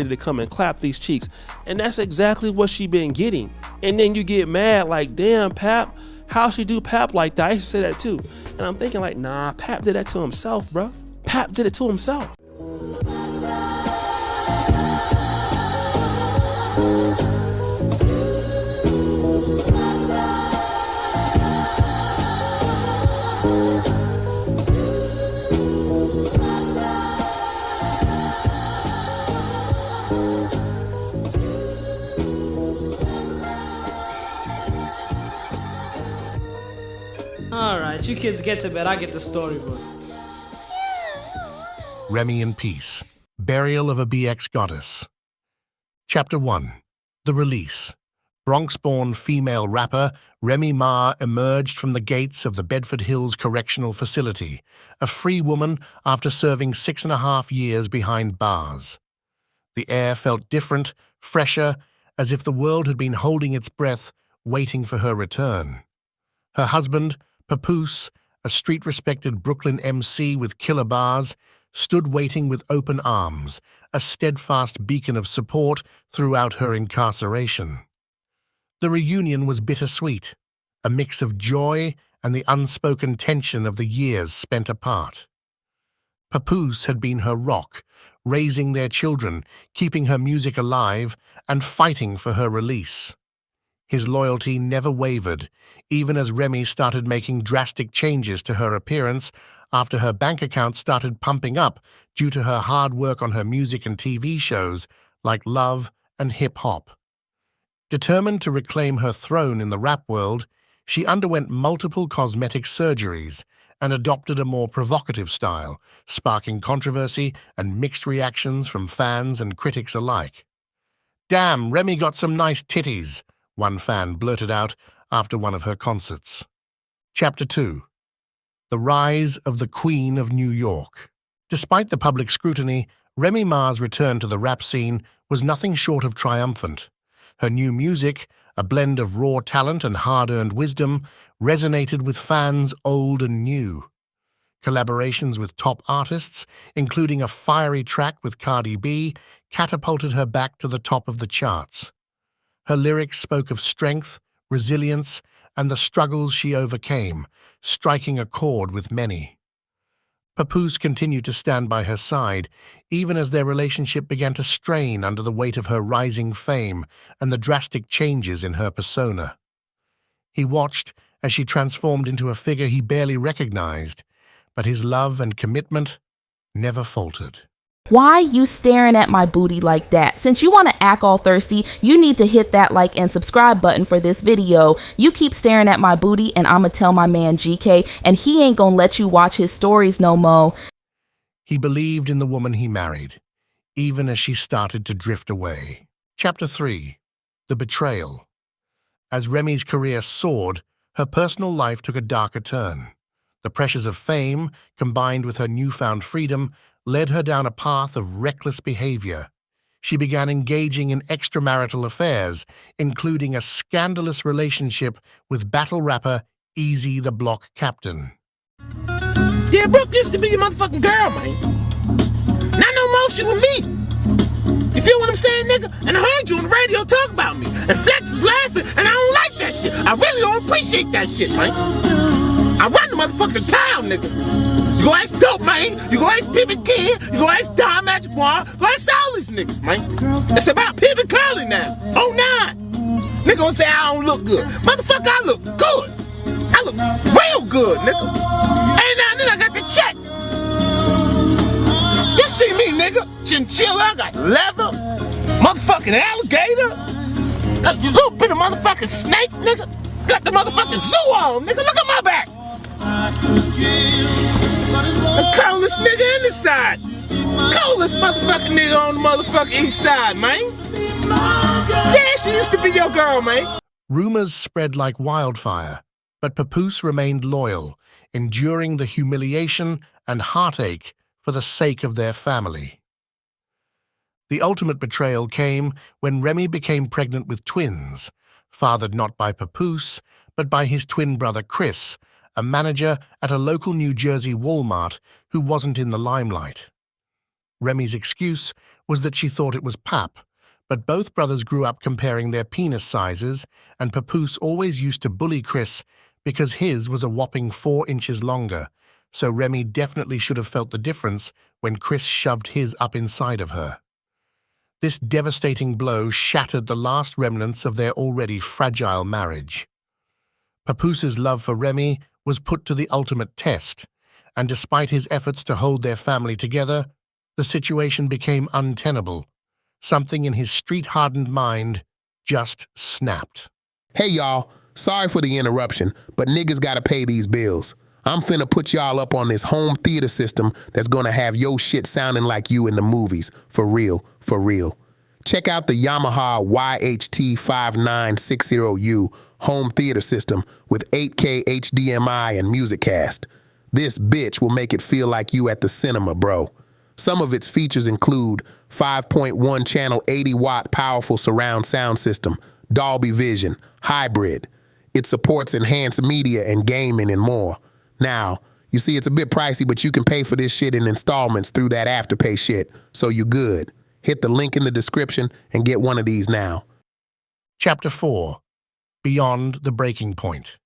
to come and clap these cheeks. And that's exactly what she been getting. And then you get mad like, damn, Pap, how she do Pap like that? I used to say that too. And I'm thinking like, nah, Pap did that to himself, bro. Pap did it to himself. Alright, you kids get to bed, I get the storybook. Remy In Peace, Burial of a BX Goddess. Chapter 1. The Release. Bronx-born female rapper Remy Ma emerged from the gates of the Bedford Hills Correctional Facility, a free woman after serving 6.5 years behind bars. The air felt different, fresher, as if the world had been holding its breath, waiting for her return. Her husband, Papoose, a street-respected Brooklyn MC with killer bars, stood waiting with open arms, a steadfast beacon of support throughout her incarceration. The reunion was bittersweet, a mix of joy and the unspoken tension of the years spent apart. Papoose had been her rock, raising their children, keeping her music alive, and fighting for her release. His loyalty never wavered, even as Remy started making drastic changes to her appearance after her bank account started pumping up due to her hard work on her music and TV shows like Love and Hip Hop. Determined to reclaim her throne in the rap world, she underwent multiple cosmetic surgeries and adopted a more provocative style, sparking controversy and mixed reactions from fans and critics alike. "Damn, Remy got some nice titties," one fan blurted out after one of her concerts. Chapter 2. The Rise of the Queen of New York. Despite the public scrutiny, Remy Ma's return to the rap scene was nothing short of triumphant. Her new music, a blend of raw talent and hard-earned wisdom, resonated with fans old and new. Collaborations with top artists, including a fiery track with Cardi B, catapulted her back to the top of the charts. Her lyrics spoke of strength, resilience, and the struggles she overcame, striking a chord with many. Papoose continued to stand by her side, even as their relationship began to strain under the weight of her rising fame and the drastic changes in her persona. He watched as she transformed into a figure he barely recognized, but his love and commitment never faltered. Why you staring at my booty like that? Since you want to act all thirsty, you need to hit that like and subscribe button for this video. You keep staring at my booty and I'ma tell my man GK and he ain't gonna let you watch his stories no mo. He believed in the woman he married, even as she started to drift away. Chapter 3. The Betrayal. As Remy's career soared, her personal life took a darker turn. The pressures of fame, combined with her newfound freedom, led her down a path of reckless behavior. She began engaging in extramarital affairs, including a scandalous relationship with battle rapper Easy the Block Captain. Yeah, Brooke used to be your motherfucking girl, man. Not no more, she with me. You feel what I'm saying, nigga? And I heard you on the radio talk about me. And Flex was laughing, and I don't like that shit. I really don't appreciate that shit, man. I run the motherfucking town, nigga. You go ask Dope, man. You go ask Pimpin' Kid. You go ask Don Magic Boy. Go ask all these niggas, man. It's about Pimpin' Curly now. Oh, nah. Nigga gonna say I don't look good. Motherfucker, I look good. I look real good, nigga. Hey, now, then I got the check. You see me, nigga. Chinchilla, I got leather. Motherfucking alligator. Got a little bit of motherfucking snake, nigga. Got the motherfucking zoo on, nigga. Look at my back. The coolest nigga in the side. Coolest motherfucking nigga on the motherfucking east side, man. Yeah, she used to be your girl, man. Rumors spread like wildfire, but Papoose remained loyal, enduring the humiliation and heartache for the sake of their family. The ultimate betrayal came when Remy became pregnant with twins, fathered not by Papoose, but by his twin brother Chris, a manager at a local New Jersey Walmart who wasn't in the limelight. Remy's excuse was that she thought it was Pap, but both brothers grew up comparing their penis sizes, and Papoose always used to bully Chris because his was a whopping 4 inches longer, so Remy definitely should have felt the difference when Chris shoved his up inside of her. This devastating blow shattered the last remnants of their already fragile marriage. Papoose's love for Remy was put to the ultimate test, and despite his efforts to hold their family together, the situation became untenable. Something in his street-hardened mind just snapped. Hey y'all, sorry for the interruption, but niggas gotta pay these bills. I'm finna put y'all up on this home theater system that's gonna have yo shit sounding like you in the movies. For real, for real. Check out the Yamaha YHT5960U home theater system with 8K HDMI and MusicCast. This bitch will make it feel like you at the cinema, bro. Some of its features include 5.1 channel 80-watt powerful surround sound system, Dolby Vision, hybrid. It supports enhanced media and gaming and more. Now, you see it's a bit pricey, but you can pay for this shit in installments through that Afterpay shit, so you good. Hit the link in the description and get one of these now. Chapter 4. Beyond the Breaking Point.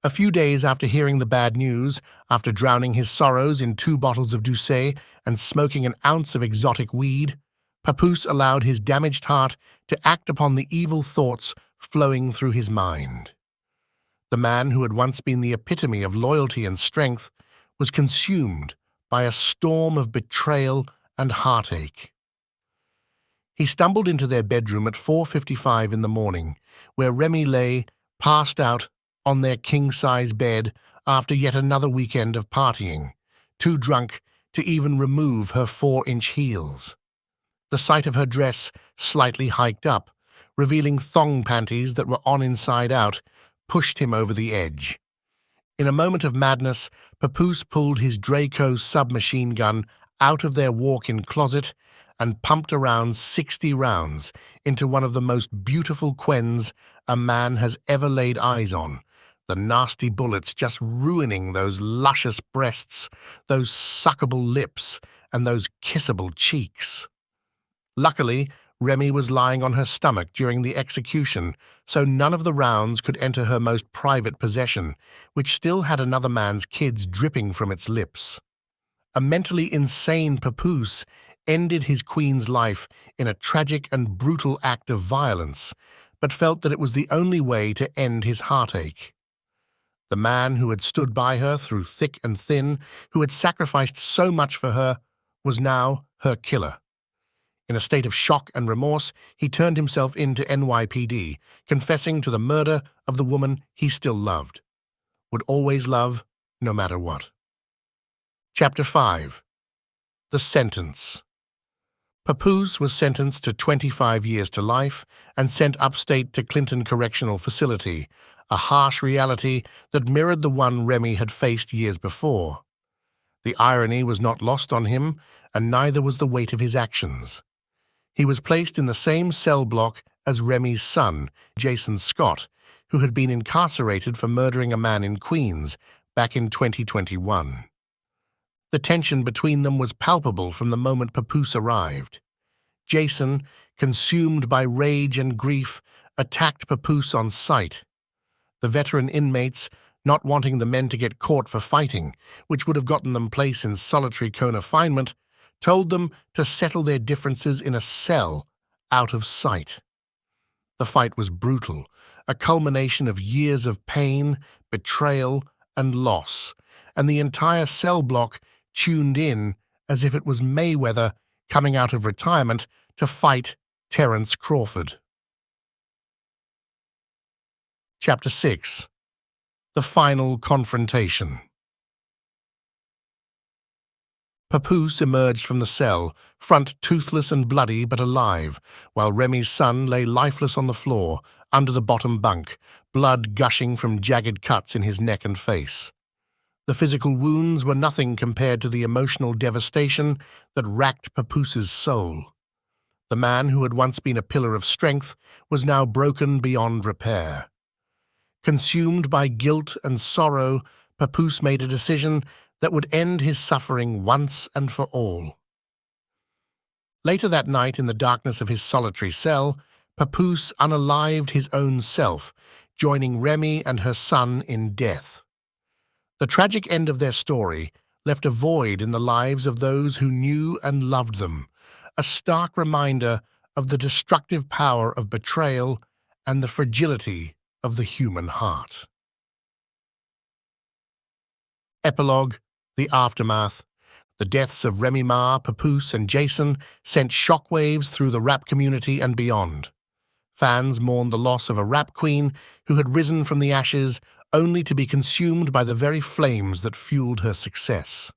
A few days after hearing the bad news, after drowning his sorrows in 2 bottles of Doucet and smoking an ounce of exotic weed, Papoose allowed his damaged heart to act upon the evil thoughts flowing through his mind. The man who had once been the epitome of loyalty and strength was consumed by a storm of betrayal and heartache. He stumbled into their bedroom at 4:55 in the morning, where Remy lay, passed out, on their king-size bed after yet another weekend of partying, too drunk to even remove her 4-inch heels. The sight of her dress slightly hiked up, revealing thong panties that were on inside out, pushed him over the edge. In a moment of madness, Papoose pulled his Draco submachine gun out of their walk-in closet and pumped around 60 rounds into one of the most beautiful quens a man has ever laid eyes on, the nasty bullets just ruining those luscious breasts, those suckable lips, and those kissable cheeks. Luckily, Remy was lying on her stomach during the execution, so none of the rounds could enter her most private possession, which still had another man's kids dripping from its lips. A mentally insane Papoose ended his queen's life in a tragic and brutal act of violence, but felt that it was the only way to end his heartache. The man who had stood by her through thick and thin, who had sacrificed so much for her, was now her killer. In a state of shock and remorse, he turned himself in to NYPD, confessing to the murder of the woman he still loved, would always love, no matter what. Chapter 5. The Sentence. Papoose was sentenced to 25 years to life and sent upstate to Clinton Correctional Facility, a harsh reality that mirrored the one Remy had faced years before. The irony was not lost on him, and neither was the weight of his actions. He was placed in the same cell block as Remy's son, Jason Scott, who had been incarcerated for murdering a man in Queens back in 2021. The tension between them was palpable from the moment Papoose arrived. Jason, consumed by rage and grief, attacked Papoose on sight. The veteran inmates, not wanting the men to get caught for fighting, which would have gotten them placed in solitary confinement, told them to settle their differences in a cell out of sight. The fight was brutal, a culmination of years of pain, betrayal, and loss, and the entire cell block tuned in as if it was Mayweather coming out of retirement to fight Terence Crawford. Chapter 6. The Final Confrontation. Papoose emerged from the cell, front toothless and bloody but alive, while Remy's son lay lifeless on the floor, under the bottom bunk, blood gushing from jagged cuts in his neck and face. The physical wounds were nothing compared to the emotional devastation that racked Papoose's soul. The man who had once been a pillar of strength was now broken beyond repair. Consumed by guilt and sorrow, Papoose made a decision that would end his suffering once and for all. Later that night, in the darkness of his solitary cell, Papoose unalived his own self, joining Remy and her son in death. The tragic end of their story left a void in the lives of those who knew and loved them, a stark reminder of the destructive power of betrayal and the fragility of the human heart. Epilogue, the aftermath. The deaths of Remy Ma, Papoose, and Jason sent shockwaves through the rap community and beyond. Fans mourned the loss of a rap queen who had risen from the ashes only to be consumed by the very flames that fueled her success.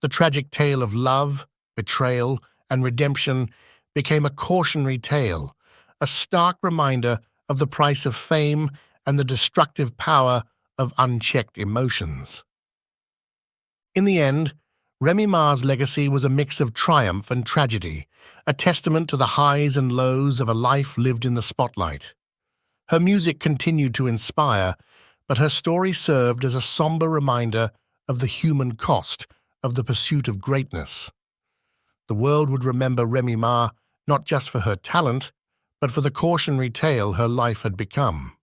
The tragic tale of love, betrayal, and redemption became a cautionary tale, a stark reminder of the price of fame and the destructive power of unchecked emotions. In the end, Remy Ma's legacy was a mix of triumph and tragedy, a testament to the highs and lows of a life lived in the spotlight. Her music continued to inspire, but her story served as a somber reminder of the human cost of the pursuit of greatness. The world would remember Remy Ma not just for her talent, but for the cautionary tale her life had become.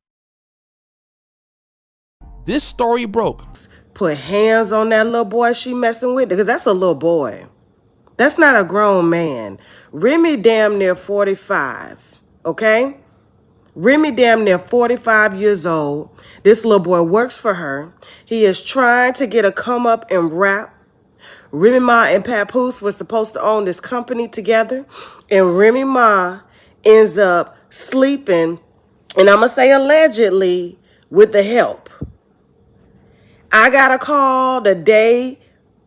This story broke. Put hands on that little boy she messing with, because that's a little boy. That's not a grown man. Remy damn near 45, okay? Remy damn near 45 years old. This little boy works for her. He is trying to get a come up in rap. Remy Ma and Papoose were supposed to own this company together, and Remy Ma ends up sleeping, and I'm going to say allegedly, with the help. I got a call the day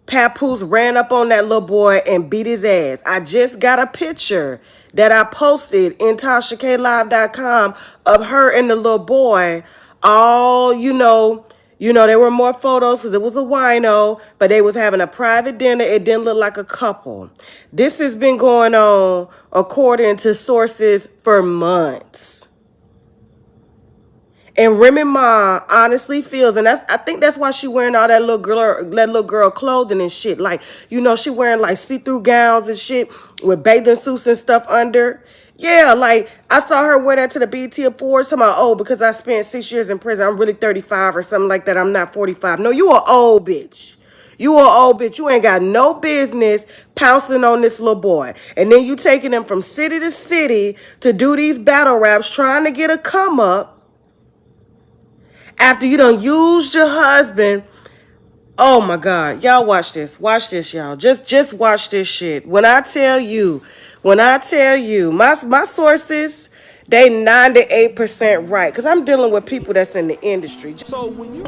Papoose ran up on that little boy and beat his ass. I just got a picture that I posted in TashaKLive.com of her and the little boy. All, there were more photos because it was a wino, but they was having a private dinner. It didn't look like a couple. This has been going on, according to sources, for months. And Remy Ma honestly feels, and I think that's why she wearing all that little girl clothing and shit. Like, she wearing like see-through gowns and shit with bathing suits and stuff under. Yeah, like I saw her wear that to the BET Awards. To my because I spent 6 years in prison. I'm really 35 or something like that. I'm not 45. No, you an old bitch. You an old bitch. You ain't got no business pouncing on this little boy. And then you taking him from city to city to do these battle raps, trying to get a come up. After you done used your husband. Oh my God. Y'all watch this. Watch this, y'all. Just watch this shit. When I tell you, my sources, they 98% right. Because I'm dealing with people that's in the industry. So when you